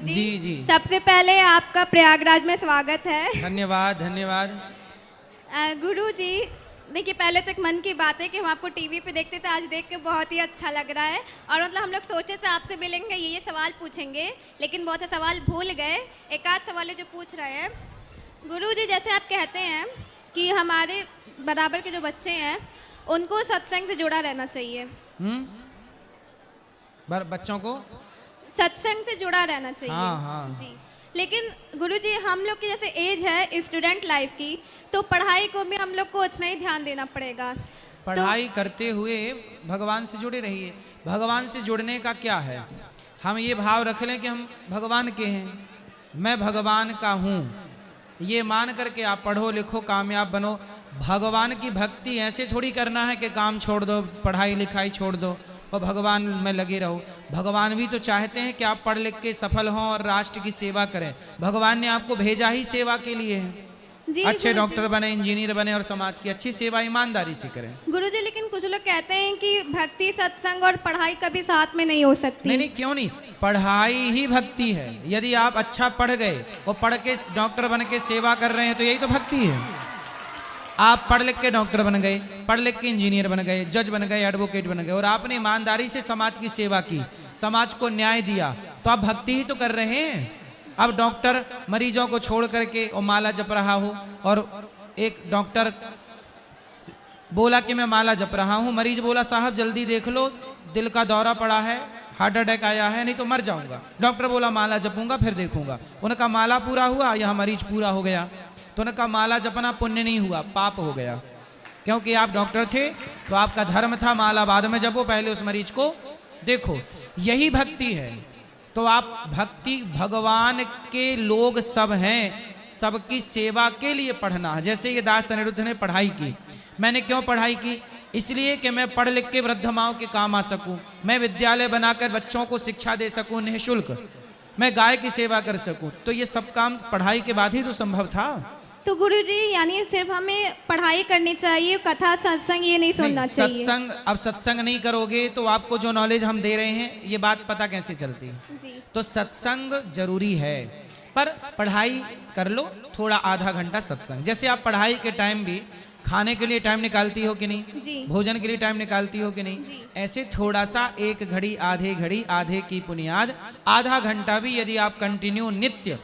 गुरुजी। जी जी। सबसे पहले आपका प्रयागराज में स्वागत है। धन्यवाद धन्यवाद। गुरुजी, देखिए पहले तो एक मन की बात है कि हम आपको टीवी पे देखते थे, आज देख के बहुत ही अच्छा लग रहा है। और मतलब हम लोग सोचे थे आपसे मिलेंगे, ये सवाल पूछेंगे, लेकिन बहुत से सवाल भूल गए। एक आध सवाल जो पूछ रहे हैं गुरुजी, जैसे आप कहते हैं कि हमारे बराबर के जो बच्चे हैं उनको सत्संग से जुड़ा रहना चाहिए। बच्चों को सत्संग से जुड़ा रहना चाहिए। हाँ हाँ जी, लेकिन गुरुजी हम लोग की जैसे एज है स्टूडेंट लाइफ की, तो पढ़ाई को भी हम लोग को उतना ही ध्यान देना पड़ेगा। पढ़ाई करते हुए भगवान से जुड़े रहिए। भगवान से जुड़ने का क्या है, हम ये भाव रख लें कि हम भगवान के हैं, मैं भगवान का हूँ, ये मान करके आप पढ़ो लिखो कामयाब बनो। भगवान की भक्ति ऐसे थोड़ी करना है कि काम छोड़ दो, पढ़ाई लिखाई छोड़ दो और भगवान में लगे रहो। भगवान भी तो चाहते हैं कि आप पढ़ लिख के सफल हों और राष्ट्र की सेवा करें। भगवान ने आपको भेजा ही सेवा के लिए है। अच्छे डॉक्टर बने, इंजीनियर बने और समाज की अच्छी सेवा ईमानदारी से करें। गुरुजी, लेकिन कुछ लोग कहते हैं कि भक्ति सत्संग और पढ़ाई कभी साथ में नहीं हो सकती। नहीं नहीं, क्यों नहीं, पढ़ाई ही भक्ति है। यदि आप अच्छा पढ़ गए और पढ़ के डॉक्टर बन के सेवा कर रहे हैं तो यही तो भक्ति है। आप पढ़ लिख के डॉक्टर बन गए, पढ़ लिख के इंजीनियर बन गए, जज बन गए, एडवोकेट बन गए और आपने ईमानदारी से समाज की सेवा की, समाज को न्याय दिया, तो आप भक्ति ही तो कर रहे हैं। अब डॉक्टर मरीजों को छोड़ करके और माला जप रहा हो, और एक डॉक्टर बोला कि मैं माला जप रहा हूँ, मरीज बोला साहब जल्दी देख लो दिल का दौरा पड़ा है, हार्ट अटैक आया है, नहीं तो मर जाऊंगा। डॉक्टर बोला माला जपूंगा फिर देखूंगा। उनका माला पूरा हुआ, यह मरीज पूरा हो गया। तो उनका माला जपना पुण्य नहीं हुआ, पाप हो गया, क्योंकि आप डॉक्टर थे तो आपका धर्म था माला बाद में जपो, पहले उस मरीज को देखो। यही भक्ति है। तो आप भक्ति, भगवान के लोग सब हैं, सबकी सेवा के लिए पढ़ना है। जैसे ये दास अनिरुद्ध ने पढ़ाई की, मैंने क्यों पढ़ाई की, इसलिए कि मैं पढ़ लिख के वृद्ध माओं के काम आ सकूं, मैं विद्यालय बनाकर बच्चों को शिक्षा दे सकूं निःशुल्क, मैं गाय की सेवा कर सकूं। तो ये सब काम पढ़ाई के बाद ही तो संभव था। तो गुरुजी यानी सिर्फ हमें पढ़ाई करनी चाहिए, कथा सत्संग ये नहीं सुनना चाहिए। सत्संग, अब सत्संग नहीं करोगे तो आपको जो नॉलेज हम दे रहे हैं ये बात पता कैसे चलती है। जी। तो सत्संग जरूरी है, पर पढ़ाई कर लो थोड़ा, आधा घंटा सत्संग। जैसे आप पढ़ाई के टाइम भी खाने के लिए टाइम निकालती हो कि नहीं, जी। भोजन के लिए टाइम निकालती हो कि नहीं, जी। ऐसे थोड़ा सा एक घड़ी आधे की बुनियाद आधा घंटा भी यदि आप कंटिन्यू नित्य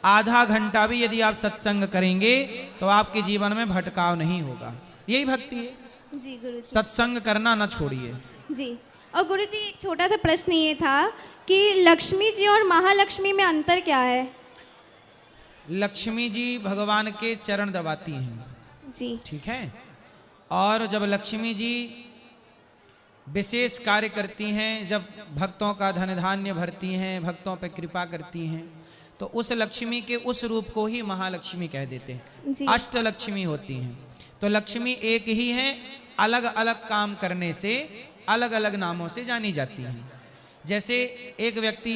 आधा घंटा भी यदि आप सत्संग करेंगे तो आपके जीवन में भटकाव नहीं होगा। यही भक्ति है। जी गुरुजी। सत्संग करना न छोड़िए। जी। और गुरुजी एक छोटा सा प्रश्न ये था कि लक्ष्मी जी और महालक्ष्मी में अंतर क्या है? लक्ष्मी जी भगवान के चरण दबाती हैं। जी। ठीक है। और जब लक्ष्मी जी विशेष कार्य करती हैं, जब भक्तों का धन धान्य भरती हैं, भक्तों पर कृपा करती हैं, तो उस लक्ष्मी के उस रूप को ही महालक्ष्मी कह देते हैं। अष्ट लक्ष्मी होती हैं। तो लक्ष्मी एक ही है, अलग अलग काम करने से अलग अलग नामों से जानी जाती हैं। जैसे एक व्यक्ति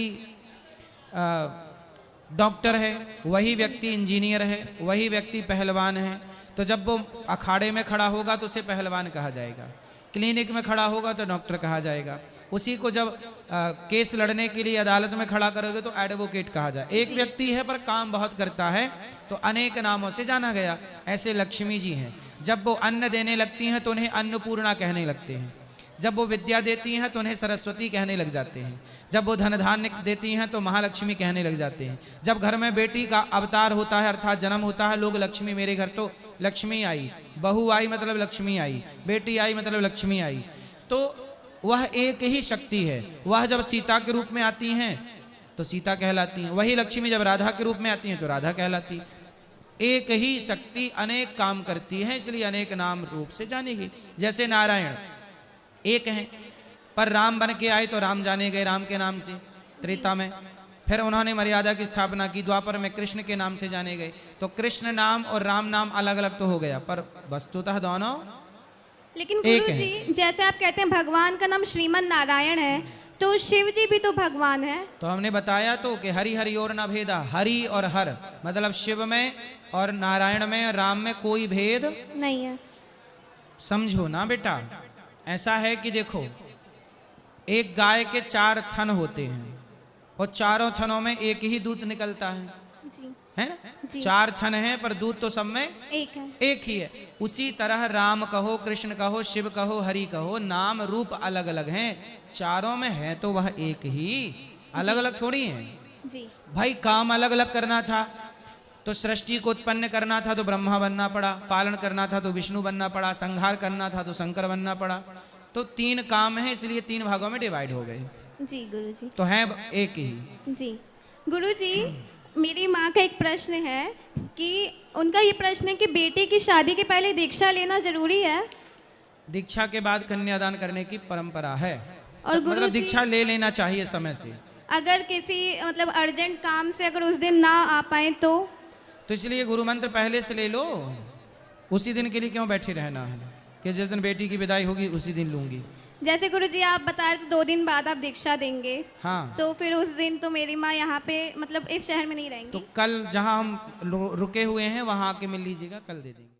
डॉक्टर है, वही व्यक्ति इंजीनियर है, वही व्यक्ति पहलवान है, तो जब वो अखाड़े में खड़ा होगा तो उसे पहलवान कहा जाएगा, क्लिनिक में खड़ा होगा तो डॉक्टर कहा जाएगा, उसी को जब केस लड़ने के लिए अदालत में खड़ा करोगे तो एडवोकेट कहा जाए। एक व्यक्ति है पर काम बहुत करता है तो अनेक नामों से जाना गया। ऐसे लक्ष्मी जी हैं, जब वो अन्न देने लगती हैं तो उन्हें अन्नपूर्णा कहने लगते हैं, जब वो विद्या देती हैं तो उन्हें सरस्वती कहने लग जाते हैं, जब वो धन धान्य देती हैं तो महालक्ष्मी कहने लग जाते हैं। जब घर में बेटी का अवतार होता है अर्थात जन्म होता है, लोग लक्ष्मी, मेरे घर तो लक्ष्मी आई, बहू आई मतलब लक्ष्मी आई, बेटी आई मतलब लक्ष्मी आई। तो वह एक ही शक्ति है। वह जब सीता के रूप में आती हैं तो सीता कहलाती हैं, वही लक्ष्मी जब राधा के रूप में आती हैं तो राधा कहलाती है। एक ही शक्ति अनेक काम करती है, इसलिए अनेक नाम रूप से जानी गई। जैसे नारायण एक हैं, पर राम बन के आए तो राम जाने गए राम के नाम से त्रेता में, फिर उन्होंने मर्यादा की स्थापना की, द्वापर में कृष्ण के नाम से जाने गए। तो कृष्ण नाम और राम नाम अलग अलग तो हो गया, पर वस्तुतः दोनों लेकिन गुरुजी जैसे आप कहते हैं भगवान का नाम श्रीमन नारायण है, तो शिव जी भी तो भगवान है। तो हमने बताया तो कि हरि हरि और न भेदा, हरि और हर मतलब शिव में और नारायण में और राम में कोई भेद नहीं है। समझो ना बेटा। ऐसा है कि देखो, एक गाय के 4 थन होते हैं, और चारों छनों में एक ही दूध निकलता जी है ना? जी। 4 छन हैं पर दूध तो सब में एक है। एक ही है। उसी तरह राम कहो, कृष्ण कहो, शिव कहो, हरि कहो, नाम रूप अलग अलग हैं, चारों में है तो वह एक ही, अलग अलग थोड़ी हैं। जी भाई काम अलग अलग करना था तो सृष्टि को उत्पन्न करना था तो ब्रह्मा बनना पड़ा, पालन करना था तो विष्णु बनना पड़ा, संहार करना था तो शंकर बनना पड़ा। तो 3 काम हैं, इसलिए 3 भागों में डिवाइड हो गए, जी गुरुजी। तो है एक ही। जी गुरुजी, मेरी माँ का एक प्रश्न है कि उनका ये प्रश्न है कि बेटी की शादी के पहले दीक्षा लेना जरूरी है? दीक्षा के बाद कन्यादान करने की परंपरा है, और मतलब गुरुजी, दीक्षा ले लेना चाहिए समय से। अगर किसी मतलब अर्जेंट काम से अगर उस दिन ना आ पाए तो इसलिए गुरु मंत्र पहले से ले लो, उसी दिन के लिए क्यों बैठे रहना है कि जिस दिन बेटी की विदाई होगी उसी दिन लूंगी। जैसे गुरुजी आप बता रहे थे 2 दिन बाद आप दीक्षा देंगे, हाँ, तो फिर उस दिन तो मेरी माँ यहाँ पे मतलब इस शहर में नहीं रहेंगी। तो कल जहाँ हम रुके हुए हैं वहाँ आके मिल लीजिएगा, कल दे देंगे।